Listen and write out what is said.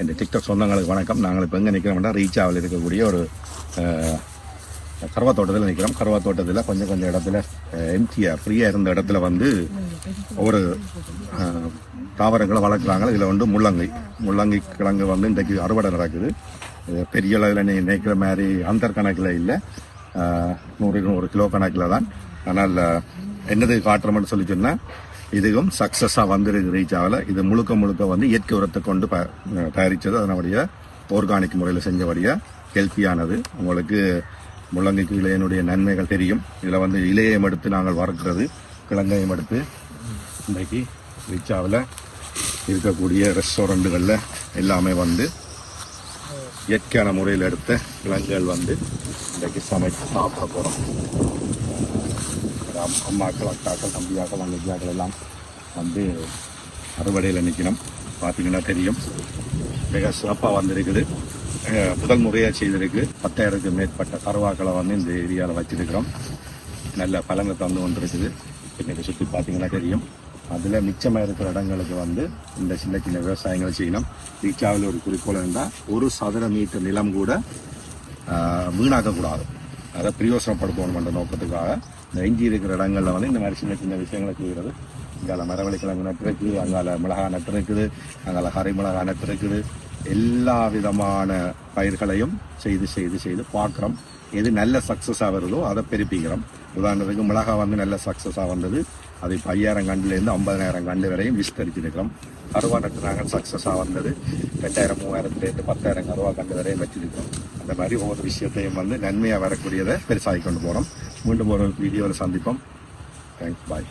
இந்த டிக்டாக் சொந்தங்களுக்கு வணக்கம். நாங்கள் இப்போ எங்கே நிற்கிறோம்னா ரீச்சாவில் இருக்கக்கூடிய ஒரு கருவா தோட்டத்தில் நிற்கிறோம். கருவா தோட்டத்தில் கொஞ்சம் இடத்துல எம்டிஆர் ஃப்ரீயாக இருந்த இடத்துல வந்து ஒரு தாவரங்களை வளர்க்குறாங்க. இதில் வந்து முள்ளங்கி கிழங்கு வந்து இன்றைக்கு அறுவடை நடக்குது. பெரிய அளவில் நீங்கள் நினைக்கிற மாதிரி அந்தர் கணக்கில் இல்லை, 100 கிலோ கணக்கில் தான். ஆனால் என்னது காட்டுறோம்னு சொல்லி சொன்னால் இதுவும் சக்ஸஸாக வந்துருக்கு ரீச்சாவில். இது முழுக்க வந்து இயற்கை உரத்தை கொண்டு தயாரித்தது. அதனுடைய ஆர்கானிக் முறையில் செஞ்சபடியாக ஹெல்த்தியானது. உங்களுக்கு முள்ளங்கிக்கு இலையினுடைய நன்மைகள் தெரியும். இதில் வந்து இலையையும் எடுத்து நாங்கள் வறுக்கிறது, கிழங்கையும் எடுத்து இன்றைக்கு ரீச்சாவில் இருக்கக்கூடிய ரெஸ்டாரண்ட்டுகளில் எல்லாமே வந்து இயற்கையான முறையில் எடுத்த கிழங்குகள் வந்து இன்றைக்கு சமைத்து சாப்பிட போகிறோம். அம்மாக்கள், அக்காக்கள், தம்பியாக்கள், அங்கஜாக்கள் எல்லாம் வந்து அறுவடையில் நிற்கணும். பார்த்தீங்கன்னா தெரியும், மிக சிறப்பாக வந்திருக்குது. முதல் முறையாக செய்திருக்கு. 10,000க்கு மேற்பட்ட கருவாக்களை வந்து இந்த ஏரியாவில் வச்சிருக்கிறோம். நல்ல பலனை தந்து கொண்டிருக்குது. இன்னைக்கு சுற்றி பார்த்தீங்கன்னா தெரியும். அதில் மிச்சமாக இருக்கிற இடங்களுக்கு வந்து இந்த சின்ன விவசாயங்கள் செய்யணும். ரீச்சாவில் ஒரு குறிக்கோள் இருந்தால் 1 சதுர மீட்டர் நிலம் கூட வீணாக்கக்கூடாது. அதை பிரயோசனப்படுத்தணும்ன்ற நோக்கத்துக்காக இந்த எஞ்சி இருக்கிற இடங்களில் வந்து இந்த மாதிரி சின்ன விஷயங்களை செய்கிறது. இங்கால மரவள்ளி கிழங்கு நட்டு இருக்குது, அங்கால மிளகாய் நட்டு இருக்குது, அங்கால கரை மிளகாய் நட்டு இருக்குது. எல்லா விதமான பயிர்களையும் செய்து பார்க்குறோம். எது நல்ல சக்ஸஸாக வருதோ அதை பெருப்பிக்கிறோம். உதாரணத்துக்கு மிளகாய் வந்து நல்ல சக்ஸஸாக வந்தது. அது இப்போ 5,000 கண்டுலேருந்து 50,000 கண்டு வரையும் விஸ்தரிச்சிருக்கிறோம். கருவா நட்டு நாங்கள் சக்ஸஸாக வந்தது 2,000, 3,000லேருந்து 10,000 கருவா கண்டு வரையும் வச்சிருக்கிறோம். அந்த மாதிரி ஒவ்வொரு விஷயத்தையும் வந்து நன்மையாக வரக்கூடியதை பெருசாகி கொண்டு போகிறோம். மீண்டும் ஒரு வீடியோவில் சந்திப்போம். தேங்க்ஸ், பாய்.